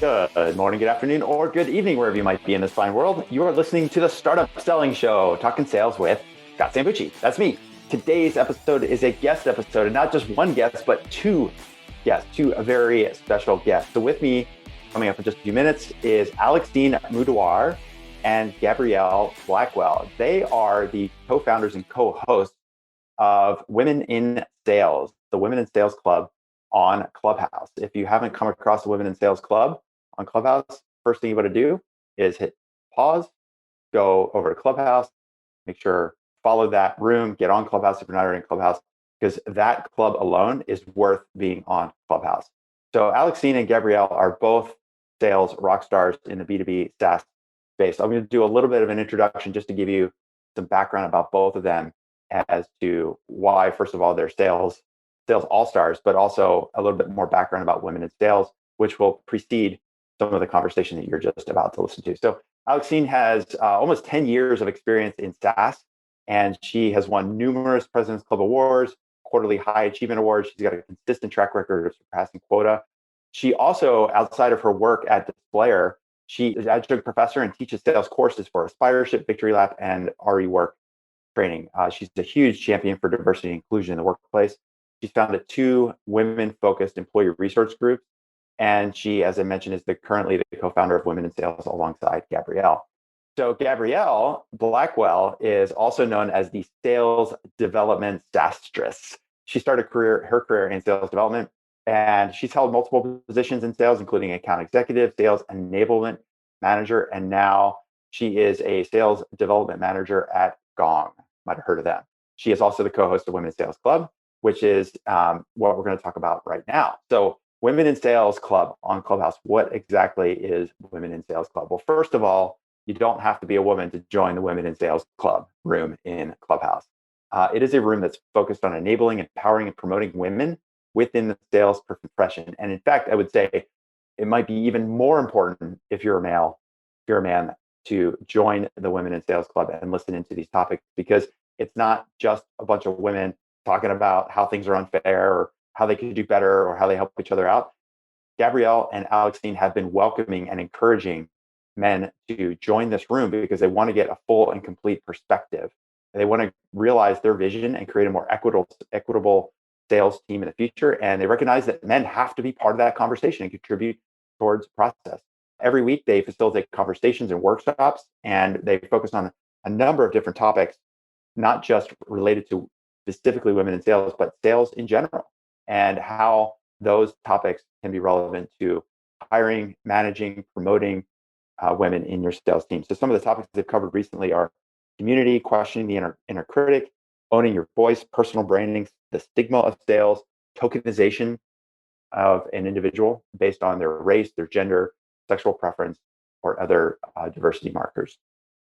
Good morning, good afternoon, or good evening, wherever you might be in this fine world. You are listening to the Startup Selling Show, talking sales with Scott Sambucci. That's me. Today's episode is a guest episode, and not just one guest, but two guests, two very special guests. So with me, coming up in just a few minutes, is Alexine Mudawar and Gabrielle Blackwell. They are the co-founders and co-hosts of Women in Sales, the Women in Sales Club on Clubhouse. If you haven't come across the Women in Sales Club on Clubhouse, first thing you want to do is hit pause, go over to Clubhouse, make sure follow that room, get on Clubhouse if you're not already in Clubhouse, because that club alone is worth being on Clubhouse. So Alexine and Gabrielle are both sales rock stars in the B2B SaaS space. I'm going to do a little bit of an introduction just to give you some background about both of them as to why, first of all, they're sales all-stars, but also a little bit more background about women in sales, which will precede some of the conversation that you're just about to listen to. So Alexine has almost 10 years of experience in SaaS, and she has won numerous President's Club awards, quarterly high achievement awards. She's got a consistent track record of surpassing quota. She also, outside of her work at Displayer, she is Adjunct Professor and teaches sales courses for Aspireship, Victory Lap, and RE Work training. She's a huge champion for diversity and inclusion in the workplace. She's founded two women-focused employee resource groups, and she, as I mentioned, is currently the co-founder of Women in Sales alongside Gabrielle. So Gabrielle Blackwell is also known as the Sales Development SaaStress. She started her career in sales development, and she's held multiple positions in sales, including account executive, sales enablement manager, and now she is a sales development manager at Gong. Might have heard of them. She is also the co-host of Women in Sales Club, which is what we're going to talk about right now. So Women in Sales Club on Clubhouse. What exactly is Women in Sales Club? Well, first of all, you don't have to be a woman to join the Women in Sales Club room in Clubhouse. It is a room that's focused on enabling, empowering, and promoting women within the sales profession. And in fact, I would say it might be even more important if you're a male, if you're a man, to join the Women in Sales Club and listen into these topics, because it's not just a bunch of women talking about how things are unfair or how they could do better or how they help each other out. Gabrielle and Alexine have been welcoming and encouraging men to join this room because they want to get a full and complete perspective. They want to realize their vision and create a more equitable sales team in the future. And they recognize that men have to be part of that conversation and contribute towards the process. Every week, they facilitate conversations and workshops, and they focus on a number of different topics, not just related to specifically women in sales, but sales in general, and how those topics can be relevant to hiring, managing, promoting women in your sales team. So some of the topics they've covered recently are community, questioning the inner critic, owning your voice, personal branding, the stigma of sales, tokenization of an individual based on their race, their gender, sexual preference, or other diversity markers.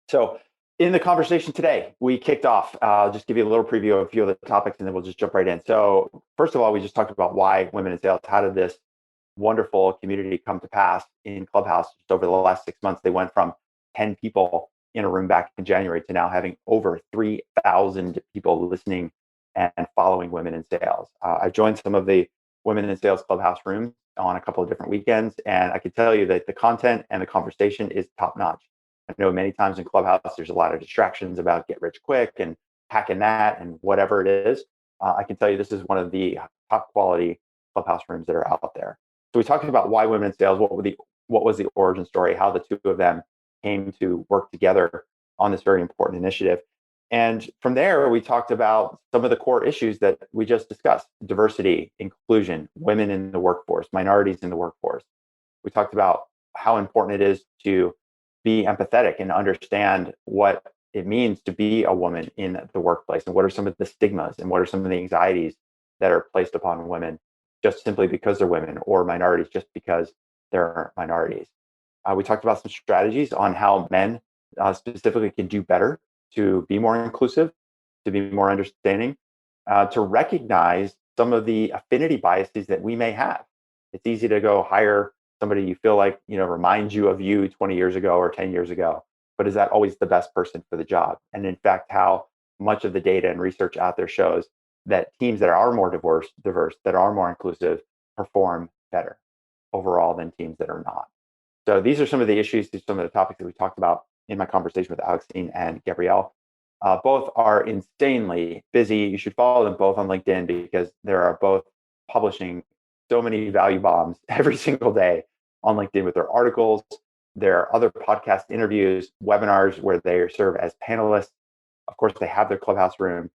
So in the conversation today, we kicked off. I'll just give you a little preview of a few of the topics, and then we'll just jump right in. So first of all, we just talked about why women in sales. How did this wonderful community come to pass in Clubhouse? Just over the last 6 months, they went from 10 people in a room back in January to now having over 3,000 people listening and following Women in Sales. I joined some of the Women in Sales Clubhouse rooms on a couple of different weekends, and I can tell you that the content and the conversation is top-notch. I know many times in Clubhouse, there's a lot of distractions about get rich quick and hacking that and whatever it is. I can tell you this is one of the top quality Clubhouse rooms that are out there. So we talked about why women in sales, what was the origin story, how the two of them came to work together on this very important initiative. And from there, we talked about some of the core issues that we just discussed: diversity, inclusion, women in the workforce, minorities in the workforce. We talked about how important it is to be empathetic and understand what it means to be a woman in the workplace, and what are some of the stigmas and what are some of the anxieties that are placed upon women just simply because they're women, or minorities just because they're minorities. We talked about some strategies on how men specifically can do better to be more inclusive, to be more understanding, to recognize some of the affinity biases that we may have. It's easy to go hire somebody you feel like reminds you of you 20 years ago or 10 years ago, but is that always the best person for the job? And in fact, how much of the data and research out there shows that teams that are more diverse, that are more inclusive, perform better overall than teams that are not. So these are some of the issues, some of the topics that we talked about in my conversation with Alexine and Gabrielle. Both are insanely busy. You should follow them both on LinkedIn because they are both publishing so many value bombs every single day on LinkedIn with their articles, their other podcast interviews, webinars where they serve as panelists. Of course, they have their clubhouse room.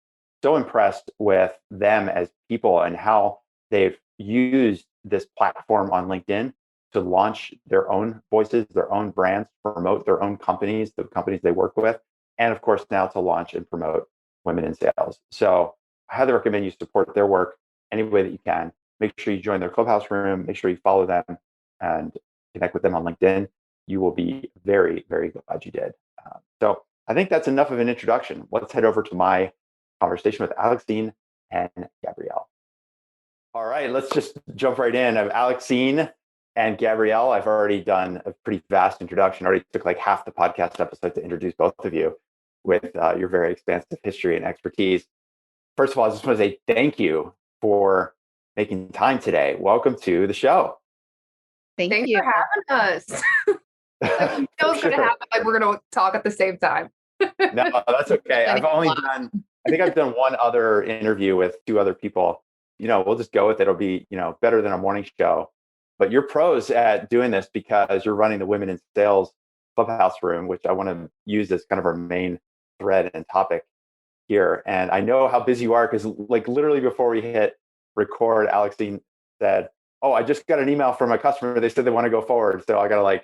So impressed with them as people and how they've used this platform on LinkedIn to launch their own voices, their own brands, promote their own companies, the companies they work with, and of course now to launch and promote women in sales. So I highly recommend you support their work any way that you can. Make sure you join their clubhouse room, make sure you follow them and connect with them on LinkedIn. You will be very, very glad you did. So I think that's enough of an introduction. Let's head over to my conversation with Alexine and Gabrielle. All right, let's just jump right in. Of Alexine and Gabrielle, I've already done a pretty vast introduction. Already took like half the podcast episode to introduce both of you with your very expansive history and expertise. First of all, I just want to say thank you for making time today. Welcome to the show. Thanks you for having us. I know it's going to happen. Like we're going to talk at the same time. No, that's okay. I think I've done one other interview with two other people. We'll just go with it. It'll be, better than a morning show. But you're pros at doing this because you're running the Women in Sales Clubhouse room, which I want to use as kind of our main thread and topic here. And I know how busy you are because like literally before we hit record, Alexine said, "Oh, I just got an email from a customer. They said they want to go forward. So I got to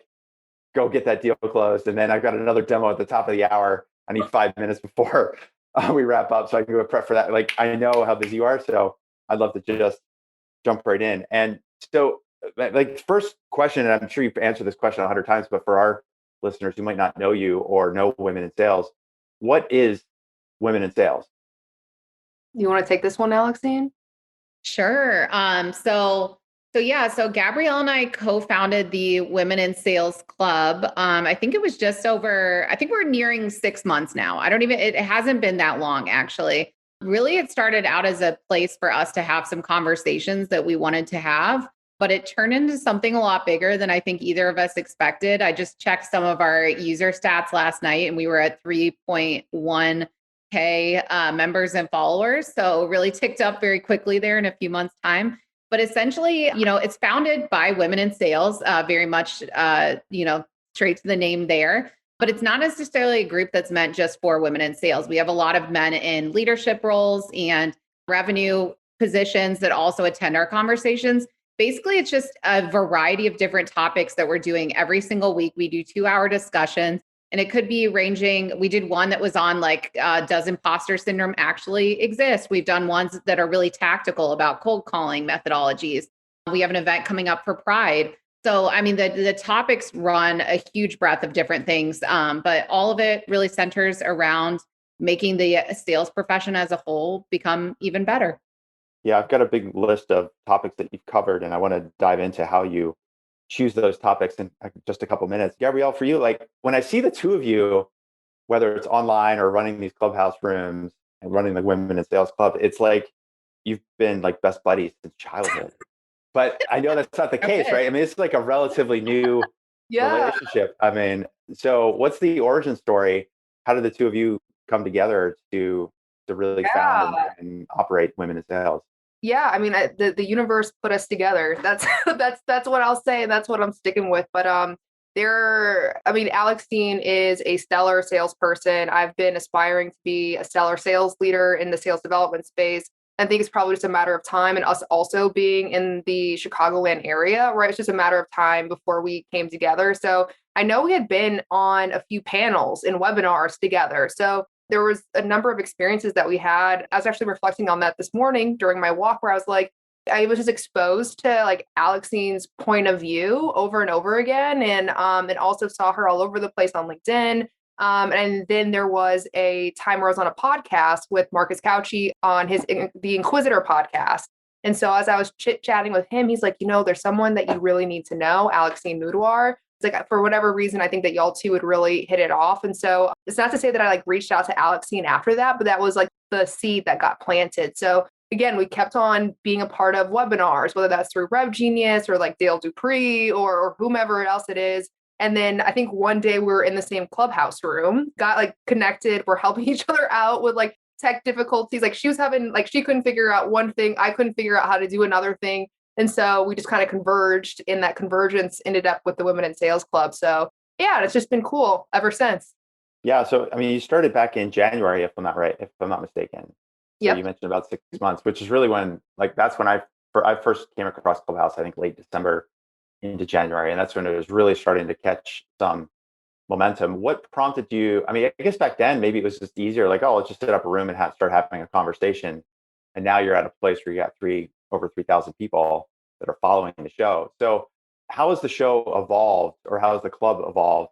go get that deal closed. And then I've got another demo at the top of the hour. I need 5 minutes before we wrap up so I can go prep for that." I know how busy you are. So I'd love to just jump right in. And so first question, and I'm sure you've answered this question 100 times, but for our listeners who might not know you or know Women in Sales, what is Women in Sales? You want to take this one, Alexine? Sure. So Gabrielle and I co-founded the Women in Sales Club. I think it was I think we're nearing 6 months now. It hasn't been that long actually. Really, it started out as a place for us to have some conversations that we wanted to have, but it turned into something a lot bigger than I think either of us expected. I just checked some of our user stats last night and we were at 3.1K members and followers. So really ticked up very quickly there in a few months' time. But essentially, it's founded by women in sales, very much, straight to the name there. But it's not necessarily a group that's meant just for women in sales. We have a lot of men in leadership roles and revenue positions that also attend our conversations. Basically, it's just a variety of different topics that we're doing every single week. We do 2-hour discussions. And it could be ranging. We did one that was on does imposter syndrome actually exist? We've done ones that are really tactical about cold calling methodologies. We have an event coming up for Pride. So, the topics run a huge breadth of different things, but all of it really centers around making the sales profession as a whole become even better. Yeah, I've got a big list of topics that you've covered, and I want to dive into how you choose those topics in just a couple minutes. Gabrielle, for you, when I see the two of you, whether it's online or running these clubhouse rooms and running the Women in Sales Club, it's like you've been best buddies since childhood. But I know that's not the case, right? It's like a relatively new relationship. So what's the origin story? How did the two of you come together to really found and operate Women in Sales? Yeah, the universe put us together. That's what I'll say, and that's what I'm sticking with. But Alexine is a stellar salesperson. I've been aspiring to be a stellar sales leader in the sales development space. I think it's probably just a matter of time, and us also being in the Chicagoland area, right? It's just a matter of time before we came together. So I know we had been on a few panels and webinars together. So there was a number of experiences that we had. I was actually reflecting on that this morning during my walk, where I was just exposed to Alexine's point of view over and over again, and also saw her all over the place on LinkedIn. And then there was a time where I was on a podcast with Marcus Cauchi on the Inquisitor podcast. And so as I was chit-chatting with him, he's like, there's someone that you really need to know, Alexine Mudawar. It's for whatever reason, I think that y'all two would really hit it off. And so it's not to say that I reached out to Alexine after that, but that was the seed that got planted. So again, we kept on being a part of webinars, whether that's through Rev Genius or like Dale Dupree or whomever else it is. And then I think one day we were in the same clubhouse room, got like connected. We're helping each other out with like tech difficulties. Like she was having, like she couldn't figure out one thing. I couldn't figure out how to do another thing. And so we just kind of converged, and that convergence ended up with the Women in Sales Club. So yeah, it's just been cool ever since. Yeah. So, I mean, you started back in January, if I'm not mistaken. So Yep. you mentioned about 6 months, which is really when, like, that's when I first came across Clubhouse, I think late December into January. And that's when it was really starting to catch some momentum. What prompted you? I mean, I guess back then, maybe it was just easier, like, oh, let's just set up a room and start having a conversation. And now you're at a place where you got over 3,000 people that are following the show. So how has the show evolved, or how has the club evolved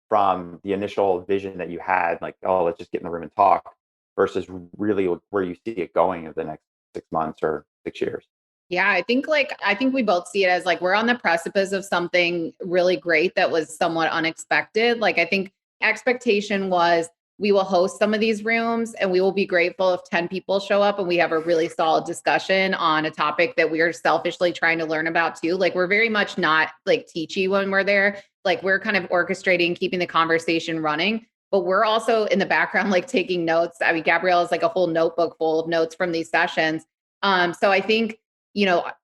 from the initial vision that you had, like, oh, let's just get in the room and talk, versus really where you see it going in the next 6 months or 6 years? Yeah, I think we both see it as like we're on the precipice of something really great that was somewhat unexpected. Like I think expectation was we will host some of these rooms and we will be grateful if 10 people show up and we have a really solid discussion on a topic that we are selfishly trying to learn about too. Like we're very much not like teachy when we're there. Like we're kind of orchestrating, keeping the conversation running, but we're also in the background, like taking notes. I mean, Gabrielle is like a whole notebook full of notes from these sessions. So I think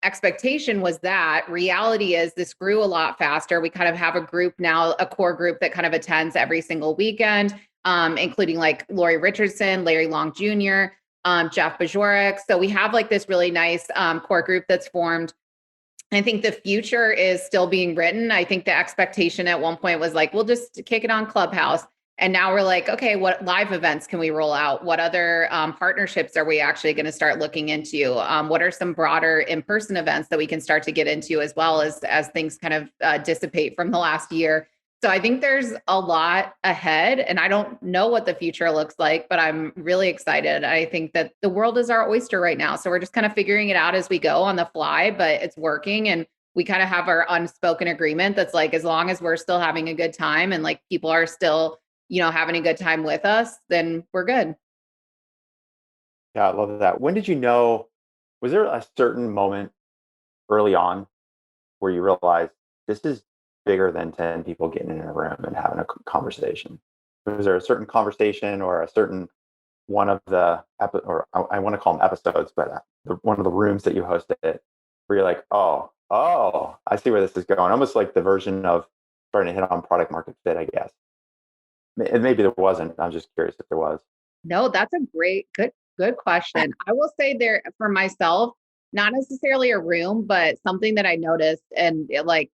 expectation was that. Reality is this grew a lot faster. We kind of have a group now, a core group that kind of attends every single weekend, including like Lori Richardson, Larry Long Jr., Jeff Bajorek. So we have like this really nice core group that's formed. I think the future is still being written. I think the expectation at one point was like, we'll just kick it on Clubhouse. And now we're like, okay, what live events can we roll out? What other partnerships are we actually going to start looking into? What are some broader in-person events that we can start to get into as well as things kind of dissipate from the last year? So I think there's a lot ahead, and I don't know what the future looks like, but I'm really excited. I think that the world is our oyster right now. So we're just kind of figuring it out as we go on the fly, but it's working. And we kind of have our unspoken agreement that's like, as long as we're still having a good time and like people are still having a good time with us, then we're good. Yeah, I love that. When did you know, was there a certain moment early on where you realized this is bigger than 10 people getting in a room and having a conversation? Was there a certain conversation or a certain one of the, or I want to call them episodes, but one of the rooms that you hosted where you're like, oh, I see where this is going. Almost like the version of starting to hit on product market fit, I guess. And maybe there wasn't. I'm just curious if there was. No, that's a good question. I will say there for myself, not necessarily a room, but something that I noticed, and like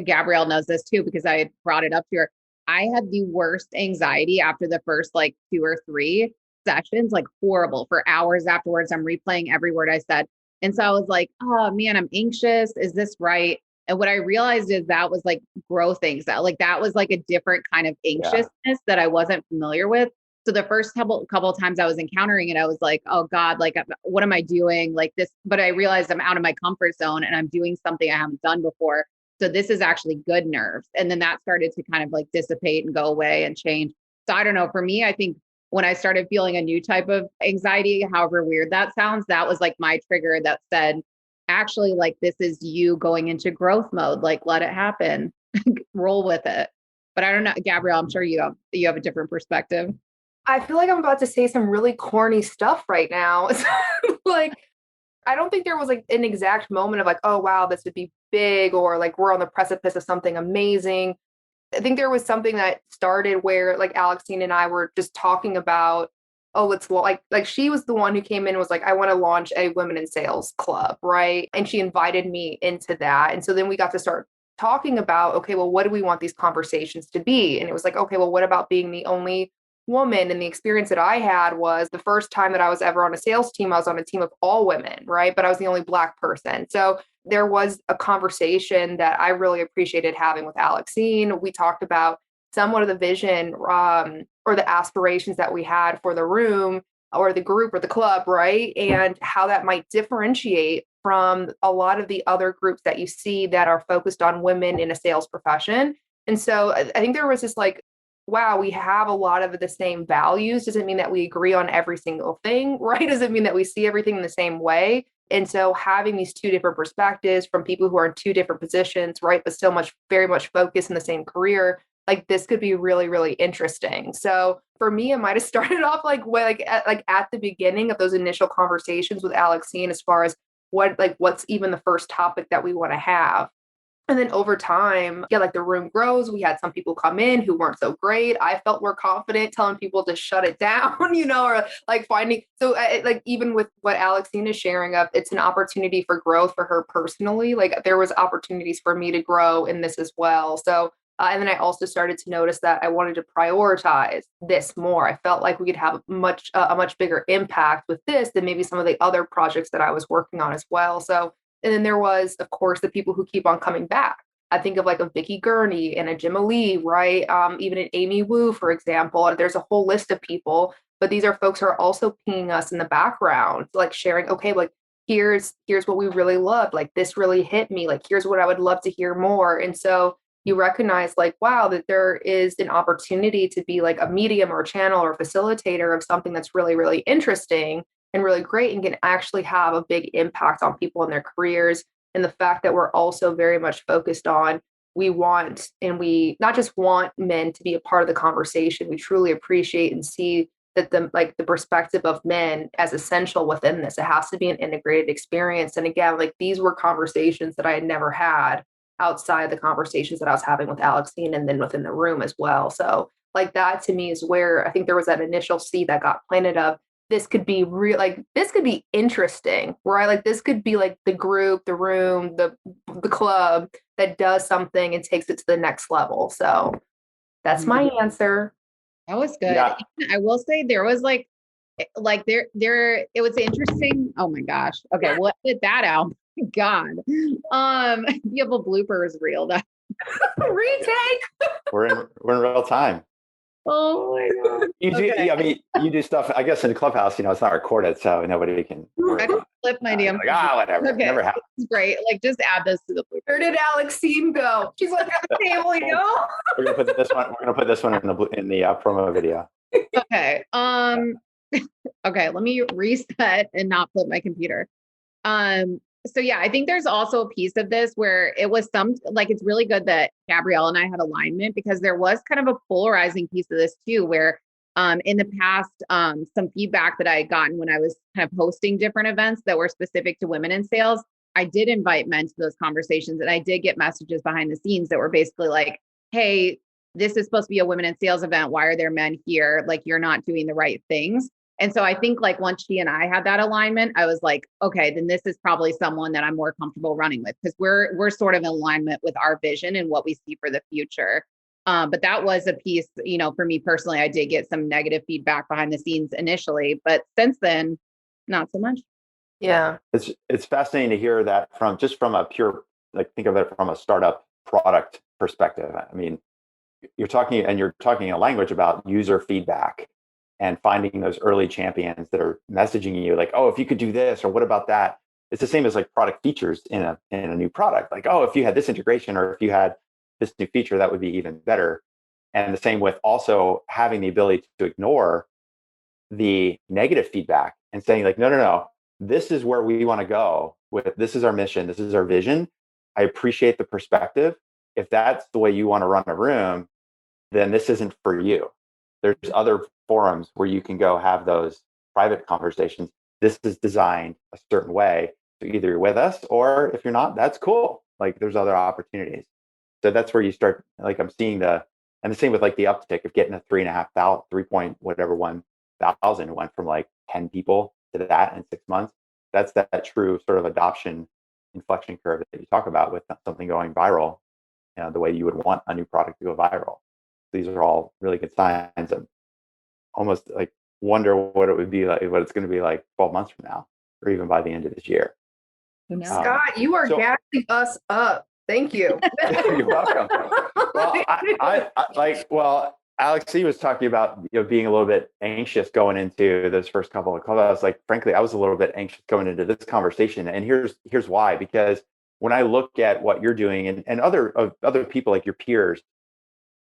Gabrielle knows this too, because I brought it up to her. I had the worst anxiety after the first like 2 or 3 sessions, like horrible for hours afterwards. I'm replaying every word I said. And so I was like, oh man, I'm anxious. Is this right? And what I realized is that was like growth anxiety. Like that was like a different kind of anxiousness that I wasn't familiar with. So the first couple of times I was encountering it, I was like, oh God, like, what am I doing? Like this, but I realized I'm out of my comfort zone and I'm doing something I haven't done before. So this is actually good nerves. And then that started to kind of like dissipate and go away and change. So I don't know. For me, I think when I started feeling a new type of anxiety, however weird that sounds, that was like my trigger that said, actually, like, this is you going into growth mode, like, let it happen, roll with it. But I don't know, Gabrielle, I'm sure you have a different perspective. I feel like I'm about to say some really corny stuff right now. Like, I don't think there was like an exact moment of like, oh, wow, this would be big, or like we're on the precipice of something amazing. I think there was something that started where like Alexine and I were just talking about, oh, let's like she was the one who came in and was like, I want to launch a women in sales club, right? And she invited me into that. And so then we got to start talking about, okay, well, what do we want these conversations to be? And it was like, okay, well, what about being the only woman? And the experience that I had was the first time that I was ever on a sales team, I was on a team of all women, right? But I was the only Black person. So there was a conversation that I really appreciated having with Alexine. We talked about somewhat of the vision or the aspirations that we had for the room or the group or the club, right? And how that might differentiate from a lot of the other groups that you see that are focused on women in a sales profession. And so I think there was this like wow, we have a lot of the same values. Doesn't mean that we agree on every single thing, right? Doesn't mean that we see everything in the same way. And so having these two different perspectives from people who are in two different positions, right, but still very much focused in the same career, like this could be really, really interesting. So for me, it might have started off at the beginning of those initial conversations with Alexine, as far as what's even the first topic that we want to have. And then over time, yeah, like the room grows. We had some people come in who weren't so great. I felt more confident telling people to shut it down, or like finding. So like even with what Alexine is sharing up, it's an opportunity for growth for her personally. Like there was opportunities for me to grow in this as well. So, and then I also started to notice that I wanted to prioritize this more. I felt like we could have a much bigger impact with this than maybe some of the other projects that I was working on as well. So, and then there was, of course, the people who keep on coming back. I think of like a Vicky Gurney and a Jim Ali, right? Even an Amy Wu, for example. There's a whole list of people, but these are folks who are also pinging us in the background, like sharing, okay, like here's what we really loved. Like this really hit me. Like here's what I would love to hear more. And so you recognize like, wow, that there is an opportunity to be like a medium or channel or facilitator of something that's really, really interesting and really great and can actually have a big impact on people in their careers. And the fact that we're also very much focused on we not just want men to be a part of the conversation, we truly appreciate and see that the perspective of men as essential within this. It has to be an integrated experience. And again, like these were conversations that I had never had outside the conversations that I was having with Alexine and then within the room as well. So like that to me is where I think there was that initial seed that got planted of this could be real, like this could be interesting, right? Like this could be like the group, the room, the club that does something and takes it to the next level. So that's my answer. That was good. Yeah. I will say there was like there it was interesting. Oh my gosh. Okay, we'll edit that out. God. You have a bloopers reel that Retake. We're in real time. Oh my God. I mean, you do stuff, I guess in the clubhouse, it's not recorded, so nobody can. I just flip my damn. Like, whatever. Okay. Never happened. It's great. Like just add this to the blooper. Where did Alexine go? She's like at the table, We're gonna put this one. We're gonna put this one in the promo video. Okay. Okay. Let me reset and not flip my computer. So yeah, I think there's also a piece of this where it was it's really good that Gabrielle and I had alignment, because there was kind of a polarizing piece of this too, where in the past, some feedback that I had gotten when I was kind of hosting different events that were specific to women in sales, I did invite men to those conversations, and I did get messages behind the scenes that were basically like, hey, this is supposed to be a women in sales event. Why are there men here? Like, you're not doing the right things. And so I think like once she and I had that alignment, I was like, okay, then this is probably someone that I'm more comfortable running with, because we're sort of in alignment with our vision and what we see for the future. But that was a piece, for me personally, I did get some negative feedback behind the scenes initially, but since then, not so much. Yeah. It's fascinating to hear that from a pure, like, think of it from a startup product perspective. I mean, you're talking a language about user feedback and finding those early champions that are messaging you like, oh, if you could do this, or what about that? It's the same as like product features in a new product. Like, oh, if you had this integration, or if you had this new feature, that would be even better. And the same with also having the ability to ignore the negative feedback and saying like, no, this is where we want to go with, this is our mission, this is our vision. I appreciate the perspective. If that's the way you want to run a room, then this isn't for you. There's other forums where you can go have those private conversations. This is designed a certain way. So either you're with us, or if you're not, that's cool. Like, there's other opportunities. So that's where you start, like, I'm seeing and the same with like the uptick of getting a 3,500 went from like 10 people to that in 6 months. That's that true sort of adoption inflection curve that you talk about with something going viral, the way you would want a new product to go viral. These are all really good signs. And almost like wonder what it would be like, what it's going to be like 12 months from now, or even by the end of this year. Scott, you are gassing us up. Thank you. You're welcome. Well, Alexine was talking about being a little bit anxious going into those first couple of clubs. Like, frankly, I was a little bit anxious going into this conversation, and here's why. Because when I look at what you're doing and other people like your peers,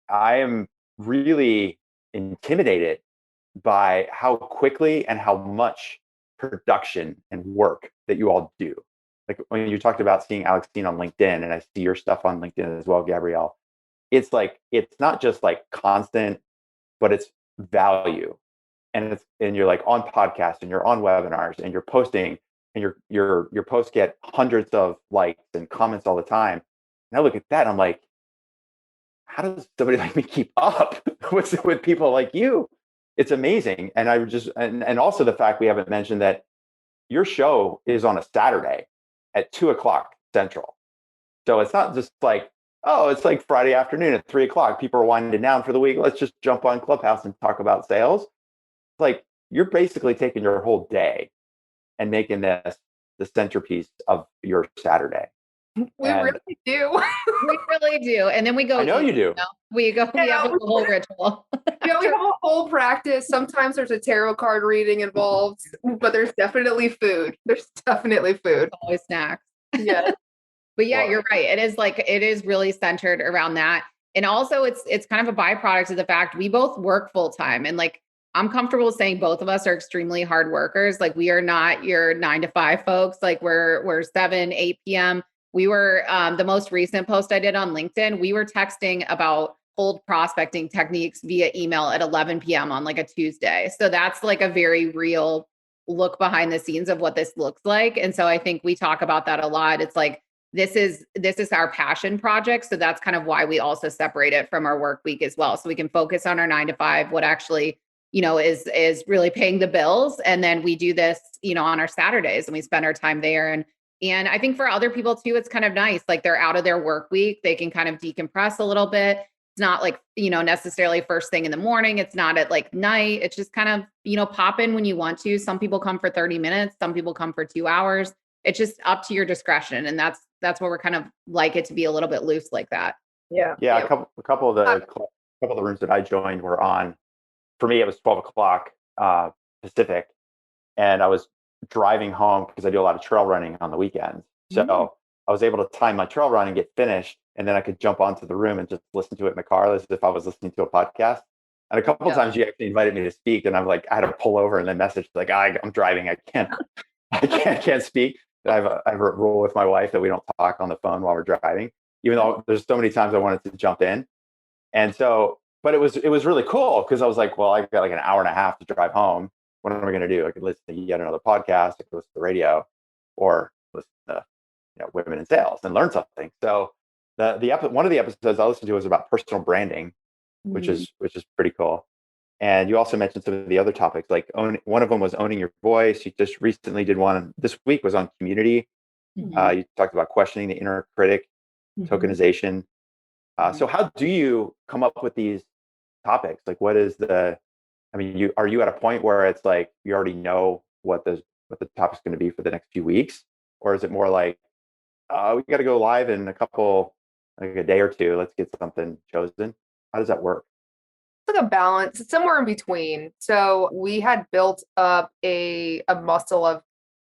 I am really intimidated by how quickly and how much production and work that you all do. Like when you talked about seeing Alexine on LinkedIn, and I see your stuff on LinkedIn as well, Gabrielle, it's like, it's not just like constant, but it's value. And you're like on podcasts and you're on webinars and you're posting, and your posts get hundreds of likes and comments all the time. And I look at that and I'm like, how does somebody like me keep up with people like you? It's amazing. And I just, and also the fact we haven't mentioned that your show is on a Saturday at 2:00 Central. So it's not just like, oh, it's like Friday afternoon at 3:00. People are winding down for the week. Let's just jump on Clubhouse and talk about sales. Like, you're basically taking your whole day and making this the centerpiece of your Saturday. We really do. We really do. And then we go. I know you do. You know? We have a whole ritual. Yeah, we have a whole practice. Sometimes there's a tarot card reading involved, but there's definitely food. There's definitely food. Always snacks. Yeah. But yeah, you're right. It is really centered around that. And also it's kind of a byproduct of the fact we both work full time. And like, I'm comfortable saying both of us are extremely hard workers. Like, we are not your 9 to 5 folks. Like we're 7, 8 PM. We were, the most recent post I did on LinkedIn, we were texting about cold prospecting techniques via email at 11 PM on like a Tuesday. So that's like a very real look behind the scenes of what this looks like. And so I think we talk about that a lot. It's like, this is our passion project. So that's kind of why we also separate it from our work week as well. So we can focus on our 9 to 5, what actually, is really paying the bills. And then we do this, on our Saturdays, and we spend our time there. And I think for other people too, it's kind of nice. Like, they're out of their work week. They can kind of decompress a little bit. It's not like, necessarily first thing in the morning. It's not at like night. It's just kind of, pop in when you want to. Some people come for 30 minutes. Some people come for 2 hours. It's just up to your discretion. And that's where we're kind of like it to be a little bit loose like that. Yeah. Yeah. A couple of the rooms that I joined were on, for me, it was 12:00 Pacific. And I was driving home because I do a lot of trail running on the weekends. So I was able to time my trail run and get finished. And then I could jump onto the room and just listen to it in the car as if I was listening to a podcast. And a couple of times you actually invited me to speak, and I'm like, I had to pull over and then message like, I'm driving. I can't speak. I have a rule with my wife that we don't talk on the phone while we're driving, even though there's so many times I wanted to jump in. And so, but it was really cool because I was like, well, I got like an hour and a half to drive home. What am I going to do? I could listen to yet another podcast, I could listen to the radio, or listen to women in sales and learn something. So one of the episodes I listened to was about personal branding, which is pretty cool. And you also mentioned some of the other topics, like one of them was owning your voice. You just recently did one this week was on community. You talked about questioning the inner critic, tokenization. So how do you come up with these topics? Like, what is are you at a point where it's like you already know what the topic's going to be for the next few weeks, or is it more like we got to go live in a day or two? Let's get something chosen. How does that work? It's like a balance. It's somewhere in between. So we had built up a muscle of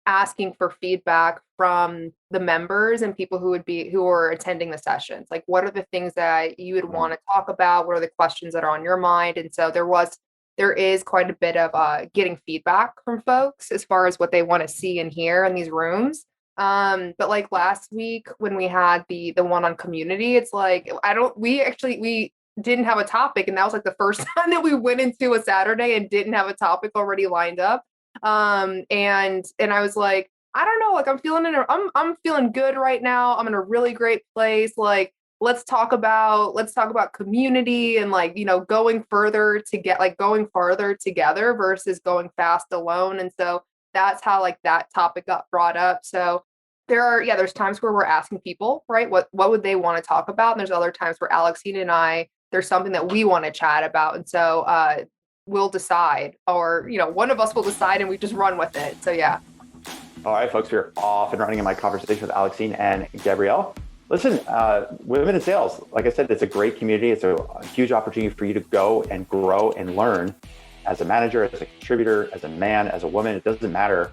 asking for feedback from the members and people who are attending the sessions. Like, what are the things that you would want to talk about? What are the questions that are on your mind? And so there is quite a bit of getting feedback from folks as far as what they want to see and hear in these rooms. But like last week when we had the one on community, it's like we didn't have a topic, and that was like the first time that we went into a Saturday and didn't have a topic already lined up. And I was like, I don't know, like I'm feeling good right now. I'm in a really great place. Like, let's talk about community and like, going farther together versus going fast alone. And so that's how like that topic got brought up. So there's times where we're asking people, right, what would they want to talk about? And there's other times where Alexine and I, there's something that we want to chat about. And so we'll decide, or, one of us will decide and we just run with it. So yeah. All right, folks, we're off and running in my conversation with Alexine and Gabrielle. Listen, women in sales, like I said, it's a great community. It's a huge opportunity for you to go and grow and learn as a manager, as a contributor, as a man, as a woman. It doesn't matter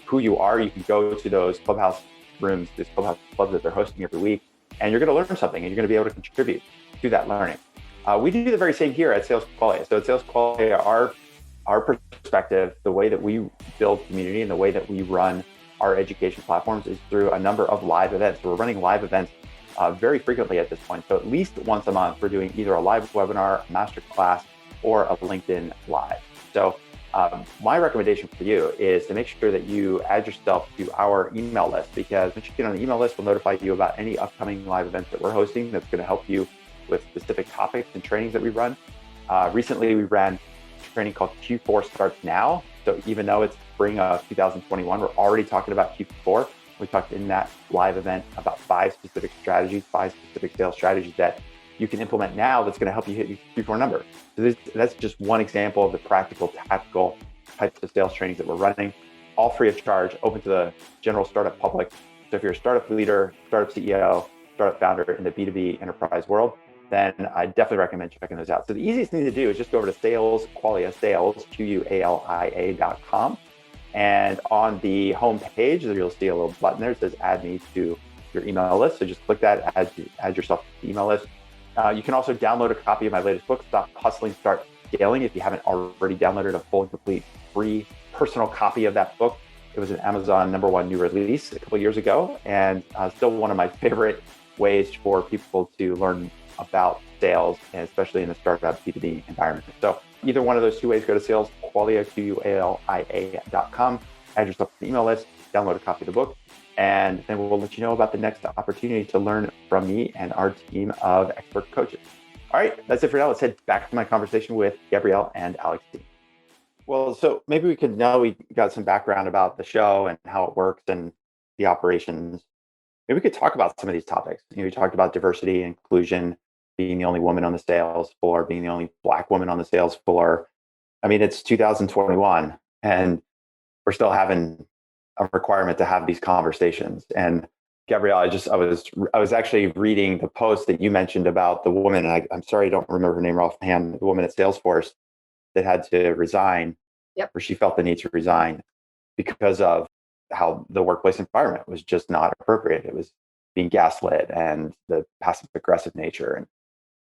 who you are. You can go to those clubhouse rooms, these clubhouse clubs that they're hosting every week, and you're going to learn something, and you're going to be able to contribute to that learning. We do the very same here at Sales Quality. So at Sales Quality, our perspective, the way that we build community and the way that we run our education platforms is through a number of live events. So we're running live events very frequently at this point. So at least once a month, we're doing either a live webinar, a master class, or a LinkedIn Live. So my recommendation for you is to make sure that you add yourself to our email list, because once you get on the email list, we'll notify you about any upcoming live events that we're hosting that's going to help you with specific topics and trainings that we run. Recently, we ran training called Q4 Starts Now. So even though it's spring of 2021, we're already talking about Q4. We talked in that live event about 5 specific strategies, 5 specific sales strategies that you can implement now that's going to help you hit your Q4 number. So that's just one example of the practical, tactical types of sales trainings that we're running, all free of charge, open to the general startup public. So if you're a startup leader, startup CEO, startup founder in the B2B enterprise world, then I definitely recommend checking those out. So the easiest thing to do is just go over to Sales Qualia, sales, QUALIA.com. And on the home page, you'll see a little button there that says add me to your email list. So just click that, add yourself to the email list. You can also download a copy of my latest book, Stop Hustling, Start Scaling, if you haven't already downloaded a full and complete free personal copy of that book. It was an Amazon #1 new release a couple years ago, and still one of my favorite ways for people to learn about sales, and especially in the startup B2B environment. So either one of those two ways, go to salesqualia, QUALIA.com, add yourself to the email list, download a copy of the book, and then we'll let you know about the next opportunity to learn from me and our team of expert coaches. All right, that's it for now. Let's head back to my conversation with Gabrielle and Alexine. Well, so maybe now we got some background about the show and how it works and the operations. Maybe we could talk about some of these topics. We talked about diversity, inclusion, being the only woman on the sales floor, being the only Black woman on the sales floor. I mean, it's 2021 and we're still having a requirement to have these conversations. And Gabrielle, I was actually reading the post that you mentioned about the woman, and I'm sorry, I don't remember her name offhand, the woman at Salesforce that had to resign, or she felt the need to resign because of how the workplace environment was just not appropriate. It was being gaslit and the passive aggressive nature. And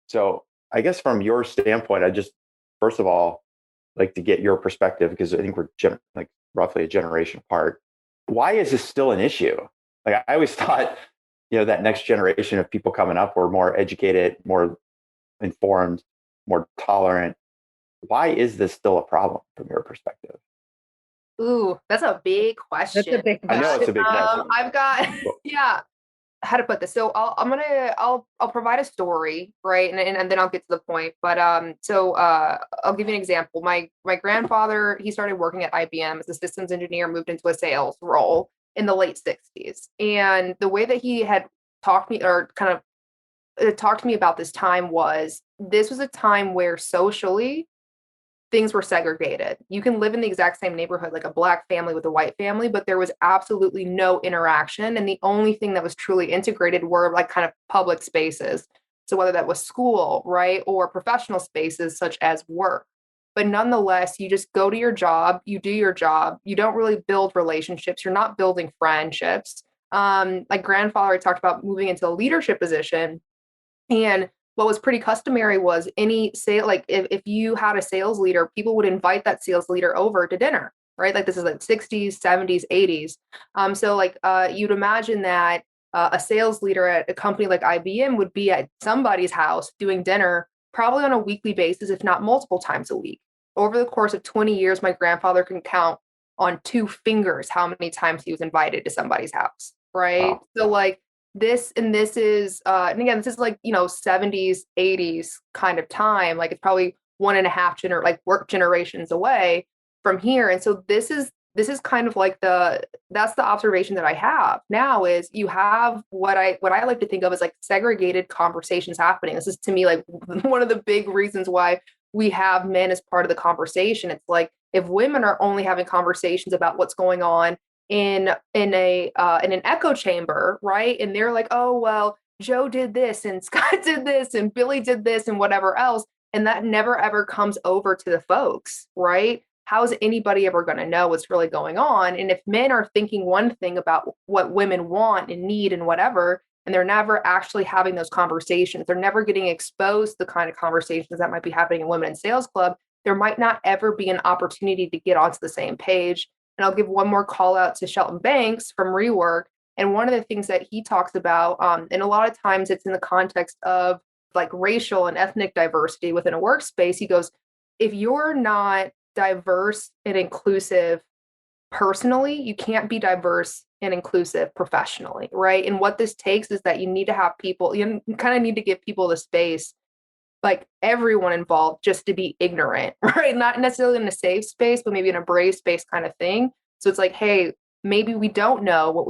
so I guess from your standpoint, I just, first of all, like to get your perspective, because I think we're roughly a generation apart. Why is this still an issue? Like I always thought, that next generation of people coming up were more educated, more informed, more tolerant. Why is this still a problem from your perspective? Ooh, that's a big question. That's a big question. I know it's a big question. I've got, how to put this. So I'll provide a story, right? And then I'll get to the point. But I'll give you an example. My grandfather, he started working at IBM as a systems engineer, moved into a sales role in the late 60s. And the way that he had talked to me about this time was a time where socially things were segregated. You can live in the exact same neighborhood, like a Black family with a white family, but there was absolutely no interaction. And the only thing that was truly integrated were like kind of public spaces. So whether that was school, right, or professional spaces such as work. But nonetheless, you just go to your job, you do your job, you don't really build relationships, you're not building friendships. My grandfather had talked about moving into a leadership position, and what was pretty customary was if you had a sales leader, people would invite that sales leader over to dinner, right? Like this is like 60s, 70s, 80s. You'd imagine that a sales leader at a company like IBM would be at somebody's house doing dinner probably on a weekly basis, if not multiple times a week. Over the course of 20 years, my grandfather can count on 2 fingers how many times he was invited to somebody's house, right? Wow. So this is and again, this is 70s, 80s kind of time. Like it's probably 1.5 work generations away from here. And so this is kind of that's the observation that I have now is you have what I like to think of as like segregated conversations happening. This is to me like one of the big reasons why we have men as part of the conversation. It's like if women are only having conversations about what's going on in an echo chamber, right? And they're like, oh, well, Joe did this and Scott did this and Billy did this and whatever else. And that never, ever comes over to the folks, right? How's anybody ever going to know what's really going on? And if men are thinking one thing about what women want and need and whatever, and they're never actually having those conversations. They're never getting exposed to the kind of conversations that might be happening in Women in Sales Club. There might not ever be an opportunity to get onto the same page. And I'll give one more call out to Shelton Banks from Rework. And one of the things that he talks about, and a lot of times it's in the context of like racial and ethnic diversity within a workspace. He goes, if you're not diverse and inclusive personally, you can't be diverse and inclusive professionally, right? And what this takes is that you need to have people, you kind of need to give people the space, like everyone involved, just to be ignorant, right? Not necessarily in a safe space, but maybe in a brave space kind of thing. So it's like, hey, maybe we don't know what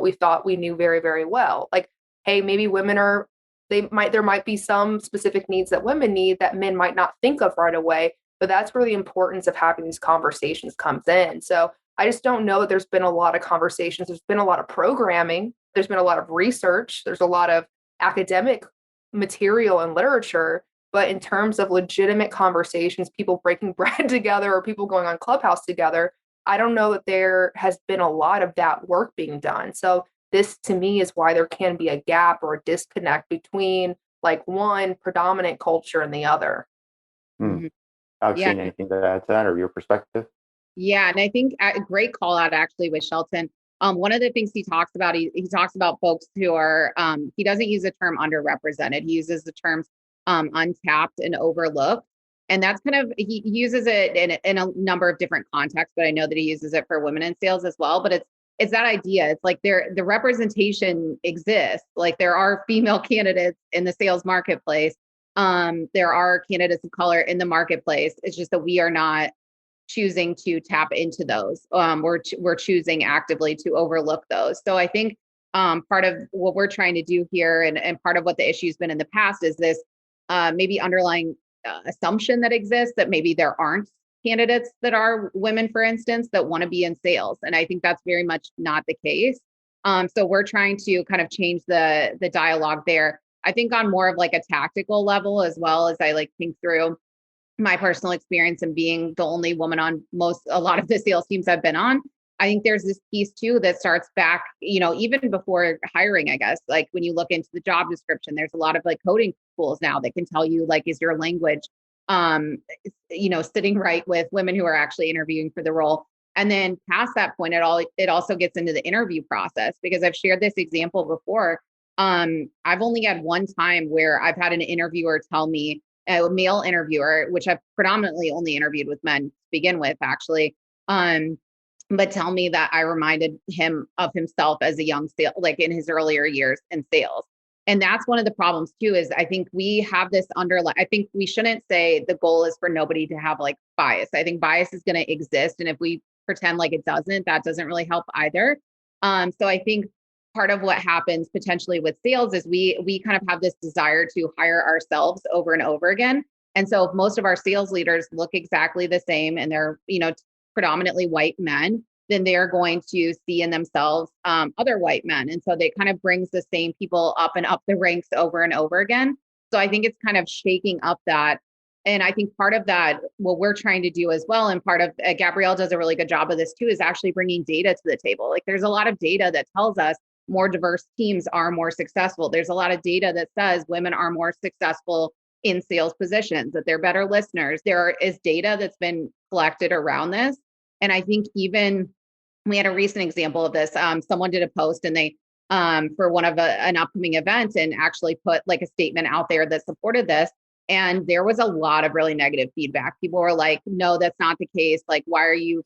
we thought we knew very, very well. Like, hey, maybe there might be some specific needs that women need that men might not think of right away. But that's where the importance of having these conversations comes in. So I just don't know that there's been a lot of conversations. There's been a lot of programming. There's been a lot of research. There's a lot of academic material and literature. But in terms of legitimate conversations, people breaking bread together or people going on Clubhouse together, I don't know that there has been a lot of that work being done. So this to me is why there can be a gap or a disconnect between like one predominant culture and the other. Mm-hmm. Alexine, anything to add to that or your perspective? Yeah, and I think a great call out actually with Shelton. One of the things he talks about, he talks about folks who are, he doesn't use the term underrepresented. He uses the terms untapped and overlooked. And that's kind of, he uses it in a number of different contexts, but I know that he uses it for women in sales as well. But it's that idea. It's like the representation exists. Like there are female candidates in the sales marketplace. There are candidates of color in the marketplace. It's just that we are not choosing to tap into those. We're choosing actively to overlook those. So I think part of what we're trying to do here and part of what the issue's been in the past is this maybe underlying assumption that exists that maybe there aren't candidates that are women, for instance, that want to be in sales. And I think that's very much not the case. So we're trying to kind of change the dialogue there. I think on more of like a tactical level, as well as I like think through my personal experience and being the only woman on a lot of the sales teams I've been on. I think there's this piece too that starts back, even before hiring, I guess, like when you look into the job description, there's a lot of like coding tools now that can tell you like, is your language, sitting right with women who are actually interviewing for the role. And then past that point, it also gets into the interview process, because I've shared this example before. I've only had one time where I've had an interviewer tell me, a male interviewer, which I've predominantly only interviewed with men to begin with, actually, but tell me that I reminded him of himself as a young sales, like in his earlier years in sales. And that's one of the problems too, is I think we have this I think we shouldn't say the goal is for nobody to have like bias. I think bias is going to exist. And if we pretend like it doesn't, that doesn't really help either. So I think part of what happens potentially with sales is we kind of have this desire to hire ourselves over and over again. And so if most of our sales leaders look exactly the same and they're, predominantly white men, then they're going to see in themselves other white men. And so they kind of brings the same people up and up the ranks over and over again. So I think it's kind of shaking up that. And I think part of that, what we're trying to do as well, and part of Gabrielle does a really good job of this too, is actually bringing data to the table. Like there's a lot of data that tells us more diverse teams are more successful. There's a lot of data that says women are more successful in sales positions, that they're better listeners. There is data that's been collected around this. And I think even we had a recent example of this. Someone did a post and they, for one of an upcoming event, and actually put like a statement out there that supported this. And there was a lot of really negative feedback. People were like, no, that's not the case. Like, why are you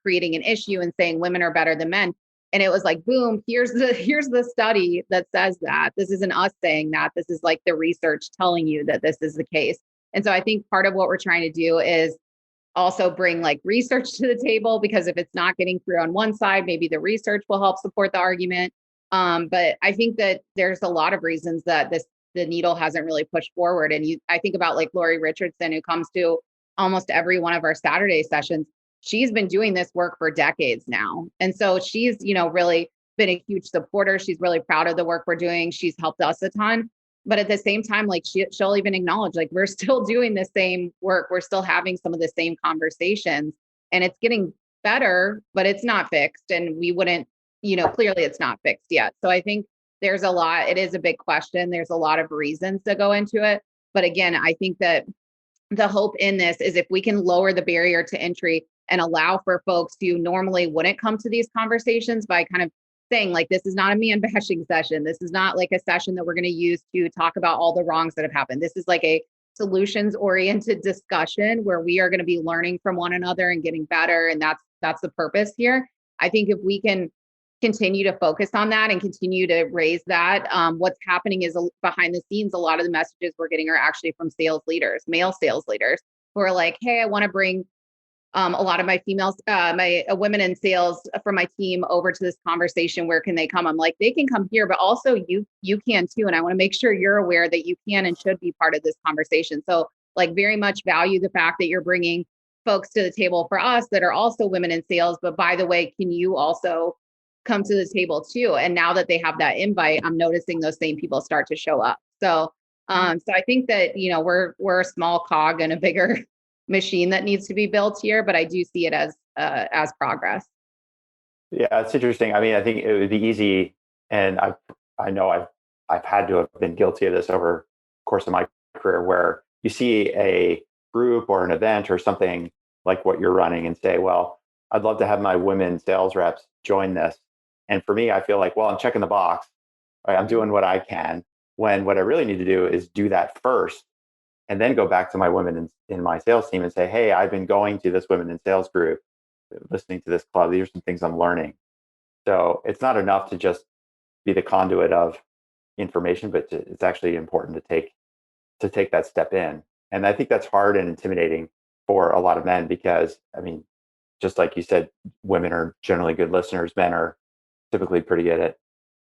creating an issue and saying women are better than men? And it was like, boom, here's the study that says that. This isn't us saying that. This is like the research telling you that this is the case. And so I think part of what we're trying to do is also bring like research to the table, because if it's not getting through on one side, maybe the research will help support the argument. But I think that there's a lot of reasons that the needle hasn't really pushed forward. And I think about like Lori Richardson, who comes to almost every one of our Saturday sessions. She's been doing this work for decades now. And so she's, really been a huge supporter. She's really proud of the work we're doing. She's helped us a ton. But at the same time, like she'll even acknowledge, like, we're still doing the same work. We're still having some of the same conversations, and it's getting better, but it's not fixed. And we wouldn't, clearly it's not fixed yet. So I think there's a lot, it is a big question. There's a lot of reasons to go into it. But again, I think that the hope in this is if we can lower the barrier to entry and allow for folks who normally wouldn't come to these conversations by kind of saying like, this is not a man bashing session. This is not like a session that we're going to use to talk about all the wrongs that have happened. This is like a solutions oriented discussion where we are going to be learning from one another and getting better. And that's the purpose here. I think if we can continue to focus on that and continue to raise that, what's happening is behind the scenes, a lot of the messages we're getting are actually from sales leaders, male sales leaders, who are like, hey, I want to bring a lot of my females, my women in sales from my team over to this conversation. Where can they come? I'm like, they can come here, but also you can too. And I want to make sure you're aware that you can and should be part of this conversation. So like very much value the fact that you're bringing folks to the table for us that are also women in sales. But by the way, can you also come to the table too? And now that they have that invite, I'm noticing those same people start to show up. So I think that, you know, we're a small cog in a bigger machine that needs to be built here, but I do see it as progress. Yeah, it's interesting. I mean, I think it would be easy, and I know I've had to have been guilty of this over the course of my career, where you see a group or an event or something like what you're running and say, well, I'd love to have my women sales reps join this. And for me, I feel like, well, I'm checking the box, right? I'm doing what I can, when what I really need to do is do that first and then go back to my women in my sales team and say, hey, I've been going to this women in sales group, listening to this club. These are some things I'm learning. So it's not enough to just be the conduit of information, but it's actually important to take that step in. And I think that's hard and intimidating for a lot of men because, I mean, just like you said, women are generally good listeners. Men are typically pretty good at,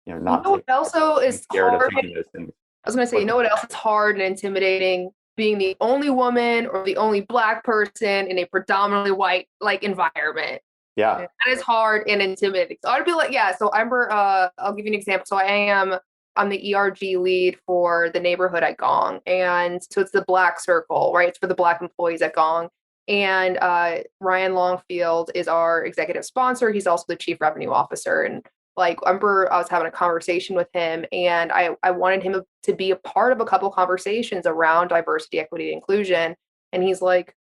not. You know what also is hard? Those things. I was going to say, you know what else is hard and intimidating? Being the only woman or the only Black person in a predominantly white environment. Yeah, that is hard and intimidating. So I'd be like, yeah. So I remember, I'll give you an example. So I'm the ERG lead for the neighborhood at Gong, and so it's the Black circle, right? It's for the Black employees at Gong. And Ryan Longfield is our executive sponsor. He's also the chief revenue officer. And I remember I was having a conversation with him, and I wanted him to be a part of a couple of conversations around diversity, equity, and inclusion. And he's like,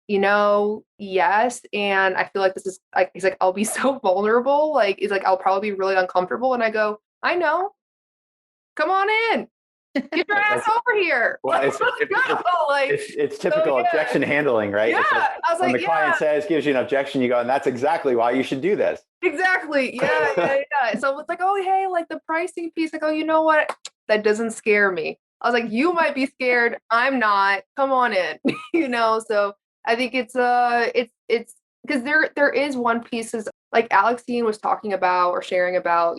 yes. And I feel like this is he's like, I'll be so vulnerable. He's like, I'll probably be really uncomfortable. And I go, I know. Come on in. Get your ass over here. Well, it's typical objection handling, right? Yeah. I was when the client gives you an objection, you go, and that's exactly why you should do this. Exactly. Yeah. So it's like, oh, hey, the pricing piece. Like, oh, you know what? That doesn't scare me. I was like, you might be scared. I'm not. Come on in. So I think it's because there is one piece is like Alexine was talking about or sharing about,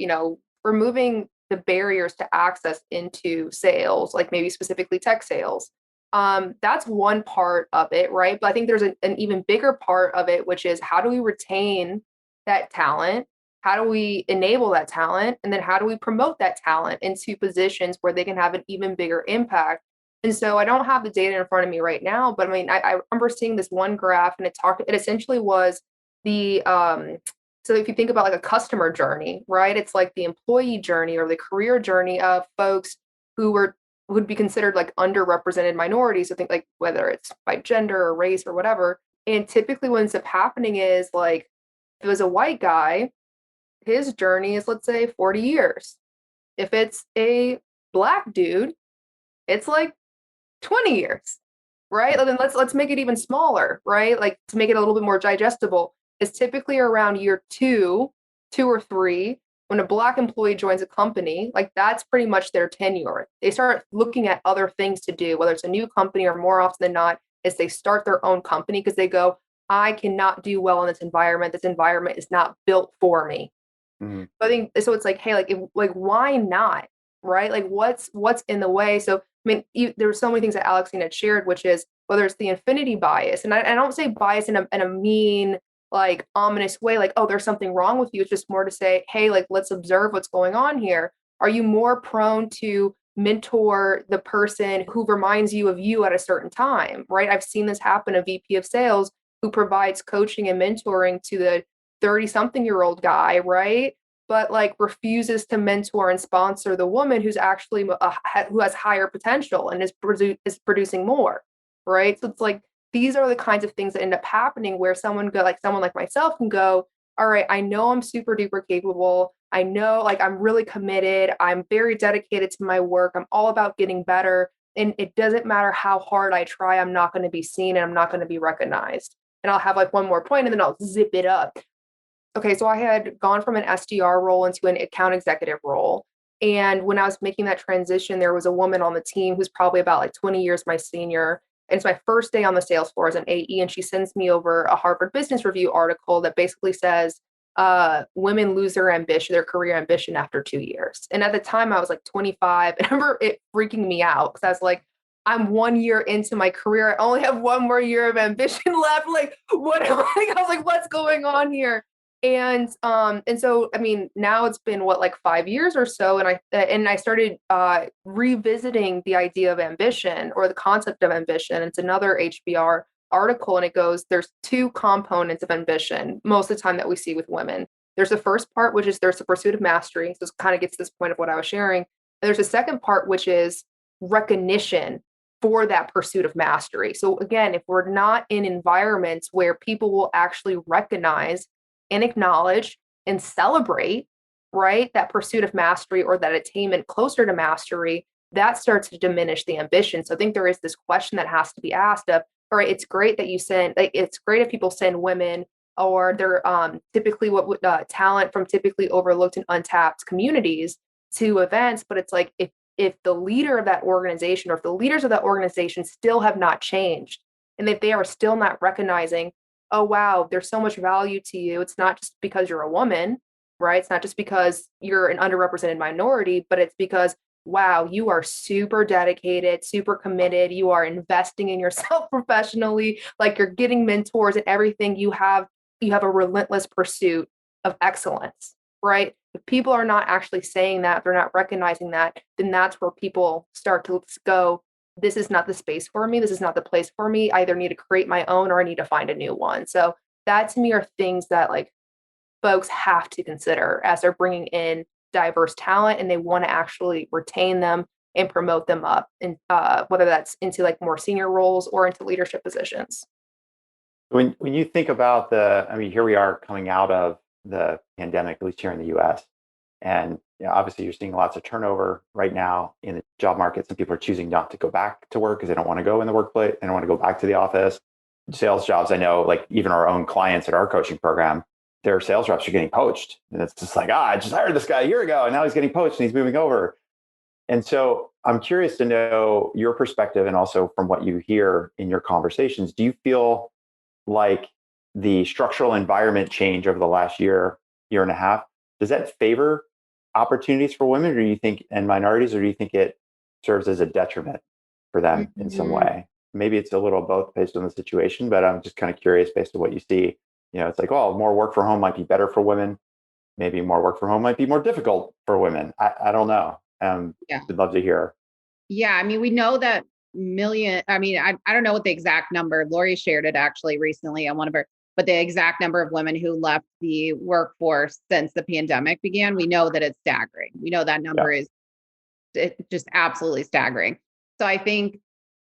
removing the barriers to access into sales, like maybe specifically tech sales. That's one part of it, right? But I think there's an even bigger part of it, which is how do we retain that talent? How do we enable that talent? And then how do we promote that talent into positions where they can have an even bigger impact? And so I don't have the data in front of me right now, but I mean, I remember seeing this one graph, and it essentially was the, so if you think about a customer journey, right? It's like the employee journey or the career journey of folks who would be considered underrepresented minorities. So think whether it's by gender or race or whatever. And typically what ends up happening is if it was a white guy, his journey is, let's say, 40 years. If it's a Black dude, it's 20 years, right? Then let's make it even smaller, right? To make it a little bit more digestible. Is typically around year two or three, when a Black employee joins a company, that's pretty much their tenure. They start looking at other things to do, whether it's a new company or more often than not, is they start their own company because they go, I cannot do well in this environment. This environment is not built for me. Mm-hmm. I think so. It's hey, why not? Right? What's in the way? So, I mean, there's so many things that Alexine had shared, which is whether it's the infinity bias, and I don't say bias in a mean, ominous way, oh, there's something wrong with you. It's just more to say, hey, let's observe what's going on here. Are you more prone to mentor the person who reminds you of you at a certain time, right? I've seen this happen, a VP of sales who provides coaching and mentoring to the 30-something-year-old guy, right? but like refuses to mentor and sponsor the woman who's actually who has higher potential and is producing more, right? So it's like these are the kinds of things that end up happening where someone like myself can go, all right, I know I'm super duper capable. I know like I'm really committed. I'm very dedicated to my work. I'm all about getting better. And it doesn't matter how hard I try, I'm not going to be seen and I'm not going to be recognized. And I'll have like one more point and then I'll zip it up. Okay, so I had gone from an SDR role into an account executive role. And when I was making that transition, there was a woman on the team who's probably about like 20 years my senior. And it's my first day on the sales floor as an AE. And she sends me over a Harvard Business Review article that basically says women lose their ambition, their career ambition after 2 years. And at the time I was like 25. And I remember it freaking me out because I was like, I'm 1 year into my career. I only have one more year of ambition left. Like, what am I? I was like, what's going on here? And so I mean now it's been like 5 years or so, and I started revisiting the idea of ambition or the concept of ambition. It's another HBR article, and it goes, there's two components of ambition most of the time that we see with women. There's the first part, which is there's the pursuit of mastery. So it kind of gets to this point of what I was sharing. And there's a second part, which is recognition for that pursuit of mastery. So again, if we're not in environments where people will actually recognize and acknowledge and celebrate, right, that pursuit of mastery or that attainment closer to mastery, that starts to diminish the ambition. So I think there is this question that has to be asked of, all right, it's great that you send, like, it's great if people send women or they're typically talent from typically overlooked and untapped communities to events, but it's like if the leader of that organization or if the leaders of that organization still have not changed, and if they are still not recognizing, oh, wow, there's so much value to you. It's not just because you're a woman, right? It's not just because you're an underrepresented minority, but it's because, wow, you are super dedicated, super committed. You are investing in yourself professionally. Like you're getting mentors and everything. You have a relentless pursuit of excellence, right? If people are not actually saying that, they're not recognizing that, then that's where people start to go, this is not the space for me. This is not the place for me. I either need to create my own or I need to find a new one. So that to me are things that like folks have to consider as they're bringing in diverse talent and they want to actually retain them and promote them up, and whether that's into like more senior roles or into leadership positions. When you think about here we are coming out of the pandemic, at least here in the US. And obviously you're seeing lots of turnover right now in the job market. Some people are choosing not to go back to work because they don't want to go in the workplace. They don't want to go back to the office. Sales jobs, I know, like even our own clients at our coaching program, their sales reps are getting poached. And it's just like, I just hired this guy a year ago and now he's getting poached and he's moving over. And so I'm curious to know your perspective, and also from what you hear in your conversations, do you feel like the structural environment change over the last year and a half, does that favor opportunities for women, or do you think, and minorities, or do you think it serves as a detriment for them in some way? Maybe it's a little both based on the situation, but I'm just kind of curious based on what you see. It's like, oh, more work from home might be better for women. Maybe more work from home might be more difficult for women. I don't know. I'd love to hear. Yeah, I mean, we know that I don't know what the exact number, Lori shared it actually recently on one of her, but the exact number of women who left the workforce since the pandemic began, we know that it's staggering. We know that number is just absolutely staggering. So I think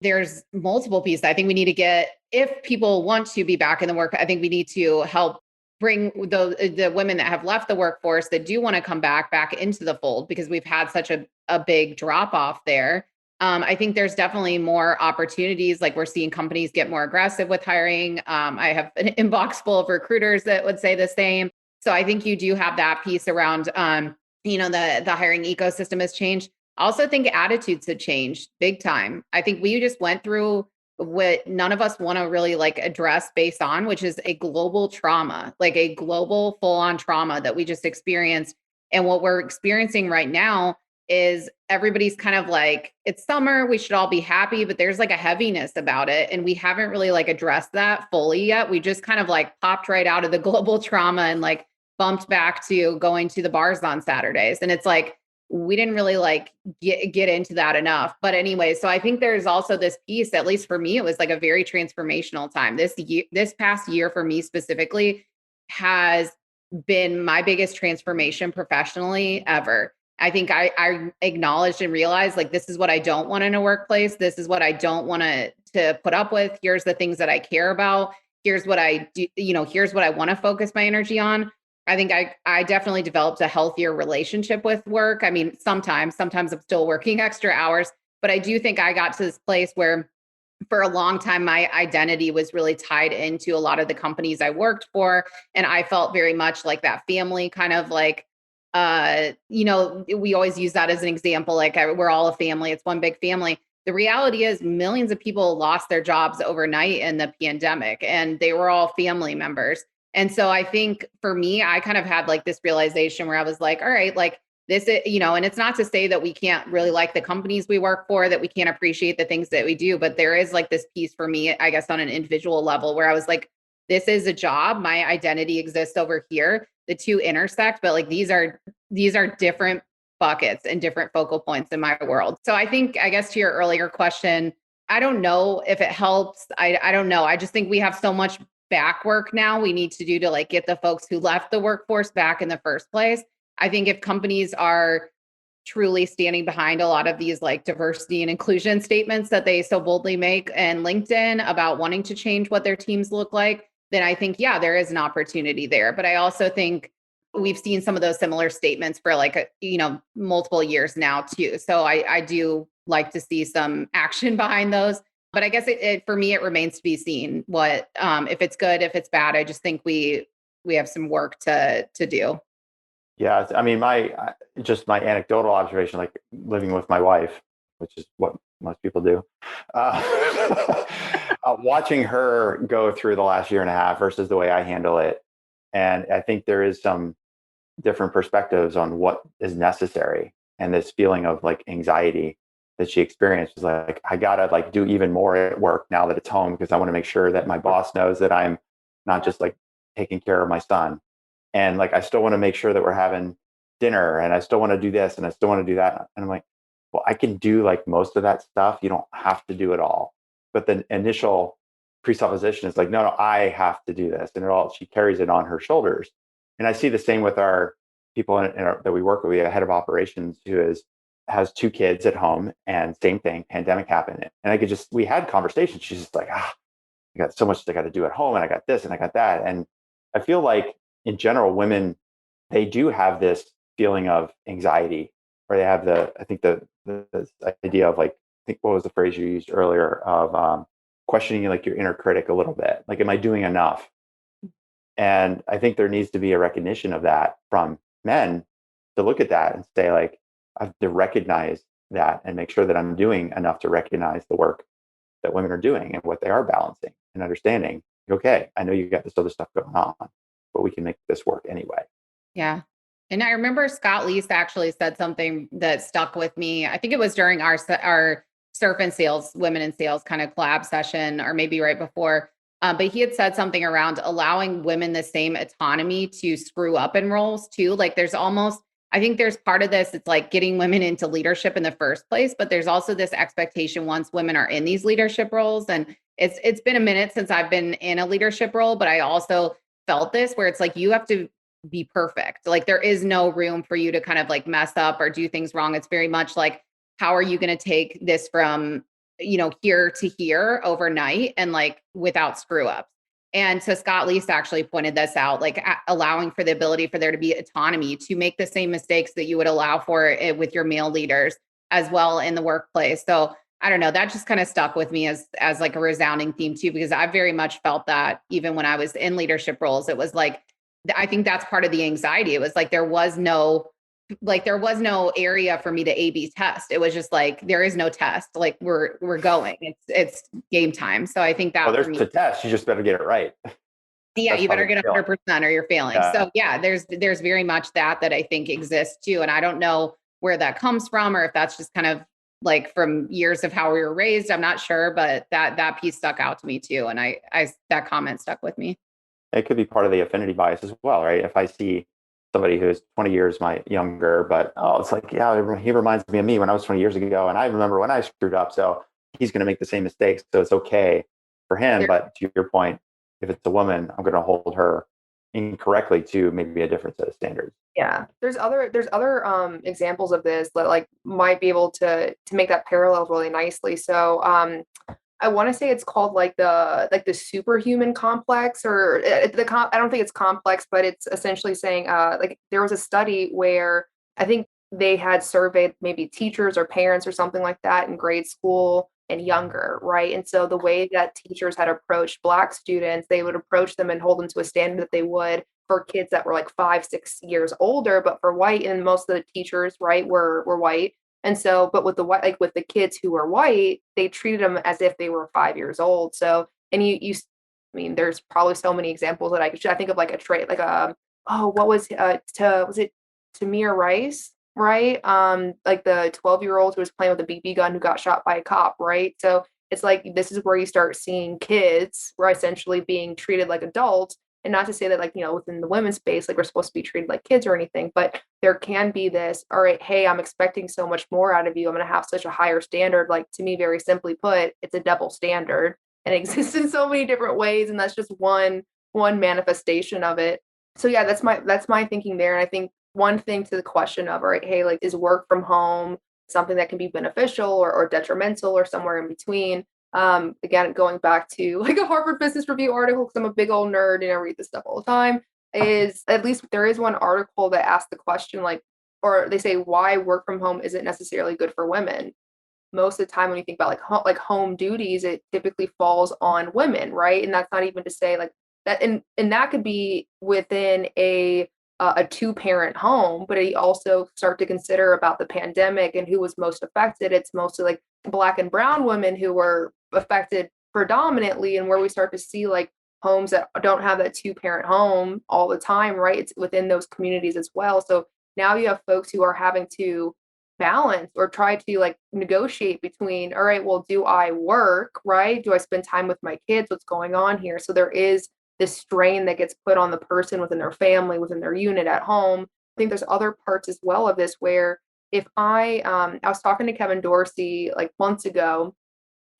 there's multiple pieces. I think we need to if people want to be back in the work, I think we need to help bring the women that have left the workforce that do want to come back into the fold, because we've had such a big drop off there. I think there's definitely more opportunities. Like we're seeing companies get more aggressive with hiring. I have an inbox full of recruiters that would say the same. So I think you do have that piece around, the hiring ecosystem has changed. I also think attitudes have changed big time. I think we just went through what none of us want to really like address based on, which is a global trauma, like a global full-on trauma that we just experienced. And what we're experiencing right now is everybody's kind of like, it's summer, we should all be happy, but there's like a heaviness about it. And we haven't really like addressed that fully yet. We just kind of like popped right out of the global trauma and like bumped back to going to the bars on Saturdays. And it's like, we didn't really like get into that enough. But anyway, so I think there's also this piece, at least for me, it was like a very transformational time. This past year for me specifically has been my biggest transformation professionally ever. I think I acknowledged and realized like, this is what I don't want in a workplace. This is what I don't want to put up with. Here's the things that I care about. Here's what I do, here's what I want to focus my energy on. I think I definitely developed a healthier relationship with work. I mean, sometimes I'm still working extra hours, but I do think I got to this place where for a long time, my identity was really tied into a lot of the companies I worked for. And I felt very much like that family kind of like, we always use that as an example, like we're all a family. It's one big family. The reality is millions of people lost their jobs overnight in the pandemic and they were all family members. And so I think for me, I kind of had like this realization where I was like, all right, like this is, and it's not to say that we can't really like the companies we work for, that we can't appreciate the things that we do, but there is like this piece for me, I guess, on an individual level where I was like, this is a job. My identity exists over here. The two intersect, but like these are different buckets and different focal points in my world. So I think, I guess to your earlier question, I don't know if it helps. I don't know. I just think we have so much back work now we need to do to like get the folks who left the workforce back in the first place. I think if companies are truly standing behind a lot of these like diversity and inclusion statements that they so boldly make and LinkedIn about wanting to change what their teams look like, then I think, yeah, there is an opportunity there. But I also think we've seen some of those similar statements for like, multiple years now too. So I do like to see some action behind those. But I guess it for me, it remains to be seen what, if it's good, if it's bad. I just think we have some work to do. Yeah, I mean, just my anecdotal observation, like living with my wife, which is what most people do, watching her go through the last year and a half versus the way I handle it. And I think there is some different perspectives on what is necessary. And this feeling of like anxiety that she experienced is like, I gotta like do even more at work now that it's home because I want to make sure that my boss knows that I'm not just like taking care of my son. And like, I still want to make sure that we're having dinner and I still want to do this and I still want to do that. And I'm like, well, I can do like most of that stuff. You don't have to do it all. But the initial presupposition is like, no, I have to do this. And she carries it on her shoulders. And I see the same with our people that we work with. We have a head of operations who has two kids at home and same thing, pandemic happened. And we had conversations. She's just like, I got so much I got to do at home and I got this and I got that. And I feel like in general, women, they do have this feeling of anxiety, or they have the idea of like, I think what was the phrase you used earlier of questioning like your inner critic a little bit. Like, am I doing enough? And I think there needs to be a recognition of that from men to look at that and say like, I have to recognize that and make sure that I'm doing enough to recognize the work that women are doing and what they are balancing and understanding. Okay, I know you got this other stuff going on, but we can make this work anyway. Yeah. And I remember Scott Leese actually said something that stuck with me. I think it was during our Surf and Sales, Women in Sales kind of collab session, or maybe right before. But he had said something around allowing women the same autonomy to screw up in roles too. Like I think there's part of this, it's like getting women into leadership in the first place, but there's also this expectation once women are in these leadership roles. And it's been a minute since I've been in a leadership role, but I also felt this where it's like, you have to be perfect. Like there is no room for you to kind of like mess up or do things wrong. It's very much like, how are you going to take this from, here to here overnight and like without screw ups? And so Scott Leese actually pointed this out, like allowing for the ability for there to be autonomy to make the same mistakes that you would allow for it with your male leaders as well in the workplace. So I don't know, that just kind of stuck with me as like a resounding theme too, because I very much felt that even when I was in leadership roles, it was like, I think that's part of the anxiety. It was like, there was no area for me to A/B test. It was just like, there is no test. Like we're going, it's game time. So I think that there's a test. You just better get it right. Yeah. You better get 100% or you're failing. Yeah. So yeah, there's very much that I think exists too. And I don't know where that comes from, or if that's just kind of like from years of how we were raised. I'm not sure, but that piece stuck out to me too. And I that comment stuck with me. It could be part of the affinity bias as well, right? If I see somebody who's 20 years younger, but it's like, yeah, he reminds me of me when I was 20 years ago. And I remember when I screwed up. So he's going to make the same mistakes. So it's okay for him. But to your point, if it's a woman, I'm going to hold her incorrectly to maybe a different set of standards. Yeah, there's other examples of this that like might be able to make that parallel really nicely. So I want to say it's called like the superhuman complex, or I don't think it's complex, but it's essentially saying like there was a study where I think they had surveyed maybe teachers or parents or something like that in grade school and younger, right? And so the way that teachers had approached Black students, they would approach them and hold them to a standard that they would for kids that were like 5, 6 years older, but for white, and most of the teachers, right, were white. And so, but with the white, like with the kids who were white, they treated them as if they were 5 years old. So, and I mean, there's probably so many examples that I think of like a trait, like oh, what was it Tamir Rice, right? Like the 12-year-old who was playing with a BB gun who got shot by a cop, right? So it's like this is where you start seeing kids who are essentially being treated like adults. And not to say that, like, within the women's space, like we're supposed to be treated like kids or anything, but there can be this, all right, hey, I'm expecting so much more out of you. I'm going to have such a higher standard. Like, to me, very simply put, it's a double standard and it exists in so many different ways. And that's just one manifestation of it. So yeah, that's my thinking there. And I think one thing to the question of, all right, hey, like, is work from home something that can be beneficial or detrimental or somewhere in between? Again, going back to like a Harvard Business Review article, because I'm a big old nerd and I read this stuff all the time, is at least there is one article that asks the question, like, or they say why work from home isn't necessarily good for women. Most of the time when you think about like home duties, it typically falls on women, right? And that's not even to say like that, and that could be within a two-parent home, but you also start to consider about the pandemic and who was most affected. It's mostly like Black and brown women who were affected predominantly, and where we start to see like homes that don't have that two-parent home all the time, right? It's within those communities as well. So now you have folks who are having to balance or try to like negotiate between, all right, well, do I work, right? Do I spend time with my kids? What's going on here? So there is this strain that gets put on the person within their family, within their unit at home. I think there's other parts as well of this where if I was talking to Kevin Dorsey like months ago,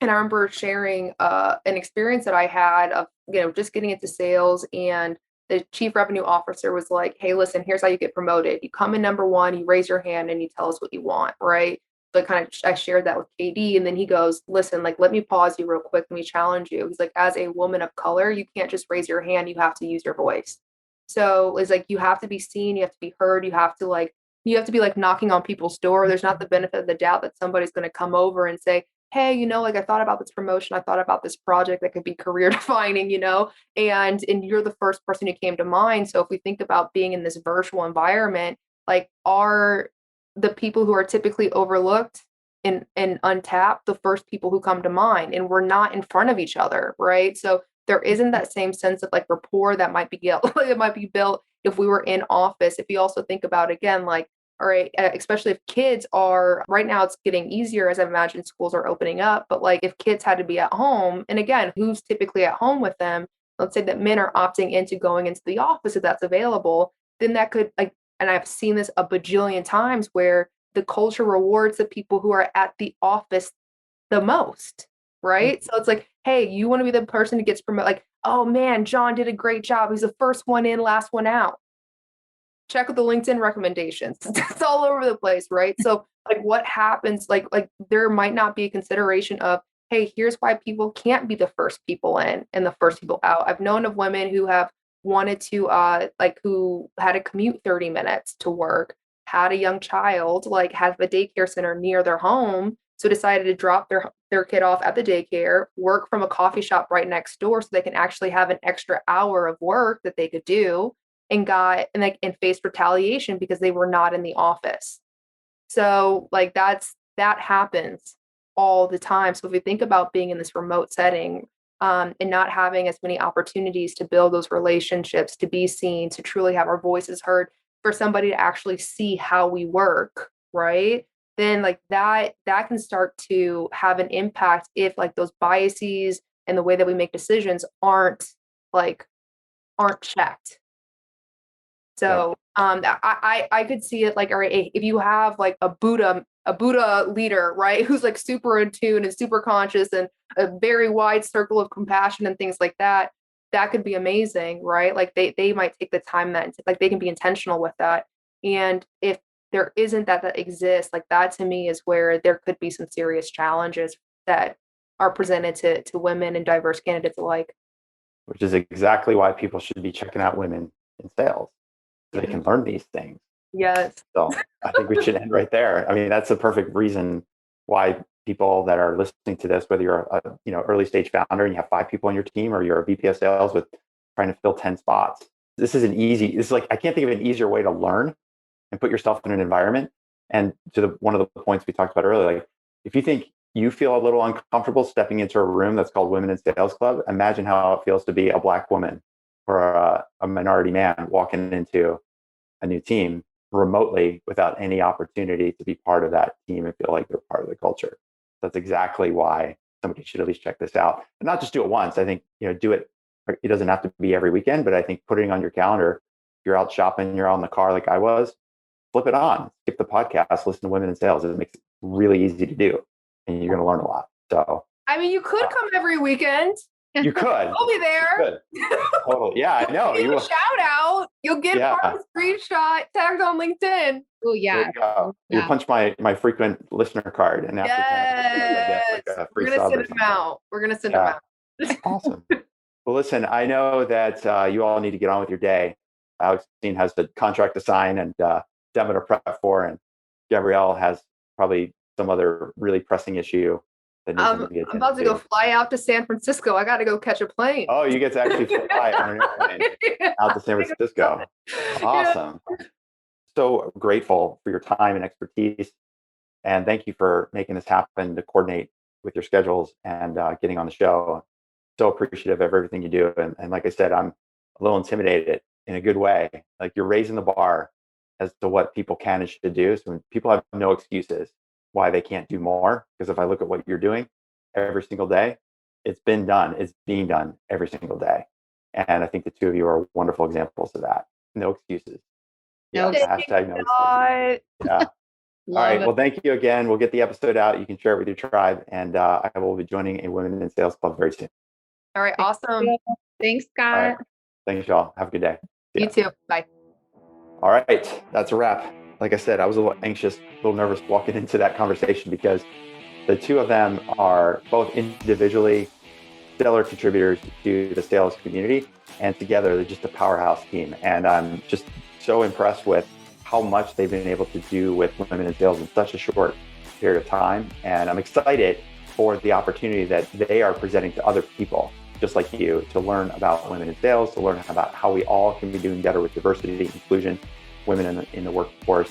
and I remember sharing an experience that I had of, just getting into sales, and the chief revenue officer was like, hey, listen, here's how you get promoted. You come in number one, you raise your hand and you tell us what you want, right? So I shared that with KD, and then he goes, listen, like, let me pause you real quick. Let me challenge you. He's like, as a woman of color, you can't just raise your hand. You have to use your voice. So it's like, you have to be seen. You have to be heard. You have to be like knocking on people's door. There's not the benefit of the doubt that somebody's going to come over and say, hey, like, I thought about this promotion. I thought about this project that could be career defining, and you're the first person who came to mind. So if we think about being in this virtual environment, like, are the people who are typically overlooked and untapped the first people who come to mind? And we're not in front of each other, right? So there isn't that same sense of like rapport that might be built if we were in office. If you also think about, again, like, all right, especially if kids are, right now it's getting easier as I imagine schools are opening up, but like if kids had to be at home, and again, who's typically at home with them? Let's say that men are opting into going into the office if that's available, then that could, like, and I've seen this a bajillion times where the culture rewards the people who are at the office the most, right? So it's like, hey, you want to be the person who gets promoted, like, oh man, John did a great job. He's the first one in, last one out. Check with the LinkedIn recommendations. It's all over the place, right? So like what happens, like there might not be a consideration of, hey, here's why people can't be the first people in and the first people out. I've known of women who have wanted to who had to commute 30 minutes to work, had a young child, like have a daycare center near their home, so decided to drop their kid off at the daycare, work from a coffee shop right next door so they can actually have an extra hour of work that they could do, and faced retaliation because they were not in the office. So like that happens all the time. So if we think about being in this remote setting, and not having as many opportunities to build those relationships, to be seen, to truly have our voices heard, for somebody to actually see how we work, right? Then like that can start to have an impact if like those biases and the way that we make decisions aren't checked. So I could see it like, all right, if you have like a Buddha leader, right, who's like super in tune and super conscious and a very wide circle of compassion and things like that, that could be amazing, right? Like they might take the time that like they can be intentional with that. And if there isn't that exists, like that to me is where there could be some serious challenges that are presented to women and diverse candidates alike. Which is exactly why people should be checking out women in sales, so they can learn these things. Yes. So I think we should end right there. I mean, that's the perfect reason why people that are listening to this, whether you're a early stage founder and you have 5 people on your team, or you're a VP of sales with trying to fill 10 spots, this is like, I can't think of an easier way to learn and put yourself in an environment. And to one of the points we talked about earlier, like if you think you feel a little uncomfortable stepping into a room that's called Women in Sales Club, imagine how it feels to be a Black woman or a minority man walking into a new team remotely without any opportunity to be part of that team and feel like they're part of the culture. That's exactly why somebody should at least check this out, and not just do it once. I think, do it. It doesn't have to be every weekend, but I think putting it on your calendar, if you're out shopping, you're out in the car like I was, flip it on, skip the podcast, listen to Women in Sales. It makes it really easy to do, and you're going to learn a lot. So, I mean, you could come every weekend. You could. I'll be there. Totally. Yeah, I know. You shout out. You'll get part of the screenshot tagged on LinkedIn. Oh yeah. You punch my frequent listener card, and after yes. We're gonna send them out. We're gonna send them out. Awesome. Well, listen, I know that you all need to get on with your day. Alexine has the contract to sign and demo to prep for, and Gabrielle has probably some other really pressing issue. I'm about to go fly out to San Francisco. I got to go catch a plane. Oh, you get to actually fly on an airplane out to San Francisco. Awesome. So grateful for your time and expertise. And thank you for making this happen to coordinate with your schedules and getting on the show. So appreciative of everything you do. And like I said, I'm a little intimidated in a good way. Like, you're raising the bar as to what people can and should do. So when people have no excuses why they can't do more, because if I look at what you're doing every single day, it's been done. It's being done every single day. And I think the two of you are wonderful examples of that. No excuses. No excuses. Hashtag no excuses. Yeah. All right. Well, thank you again. We'll get the episode out. You can share it with your tribe. And I will be joining a Women in Sales Club very soon. All right. Awesome. Thanks, Scott. Right. Thanks, y'all. Have a good day. You too. Bye. All right. That's a wrap. Like I said, I was a little anxious, a little nervous walking into that conversation because the two of them are both individually stellar contributors to the sales community, and together they're just a powerhouse team. And I'm just so impressed with how much they've been able to do with women in sales in such a short period of time. And I'm excited for the opportunity that they are presenting to other people, just like you, to learn about women in sales, to learn about how we all can be doing better with diversity, inclusion, women in the workforce,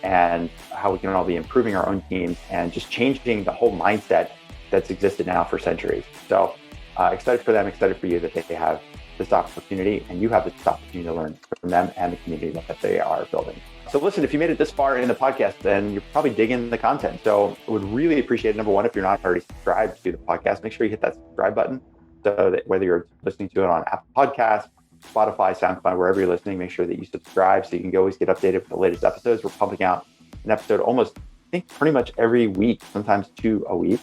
and how we can all be improving our own teams and just changing the whole mindset that's existed now for centuries. So excited for them, excited for you that they have this opportunity, and you have this opportunity to learn from them and the community that they are building. So listen, if you made it this far in the podcast, then you're probably digging the content. So I would really appreciate, number one, if you're not already subscribed to the podcast, make sure you hit that subscribe button, so that whether you're listening to it on Apple Podcasts, Spotify, SoundCloud, wherever you're listening, make sure that you subscribe so you can always get updated with the latest episodes. We're pumping out an episode almost, I think, pretty much every week, sometimes 2 a week.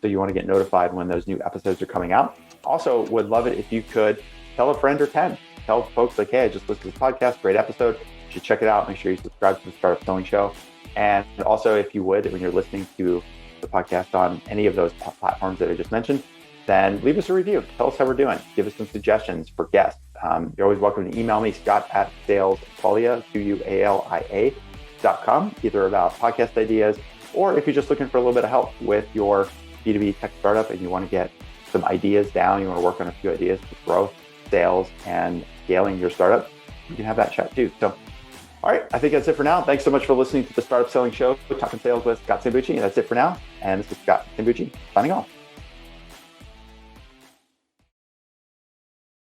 So you want to get notified when those new episodes are coming out. Also, would love it if you could tell a friend or 10. Tell folks like, hey, I just listened to this podcast, great episode. You should check it out. Make sure you subscribe to the Startup Selling Show. And also, if you would, when you're listening to the podcast on any of those platforms that I just mentioned, then leave us a review. Tell us how we're doing. Give us some suggestions for guests. You're always welcome to email me, scott@salesqualia.com, either about podcast ideas, or if you're just looking for a little bit of help with your B2B tech startup and you want to get some ideas down, you want to work on a few ideas for growth, sales, and scaling your startup, you can have that chat too. So, all right, I think that's it for now. Thanks so much for listening to the Startup Selling Show, Talking Sales with Scott Sambucci. That's it for now. And this is Scott Sambucci signing off.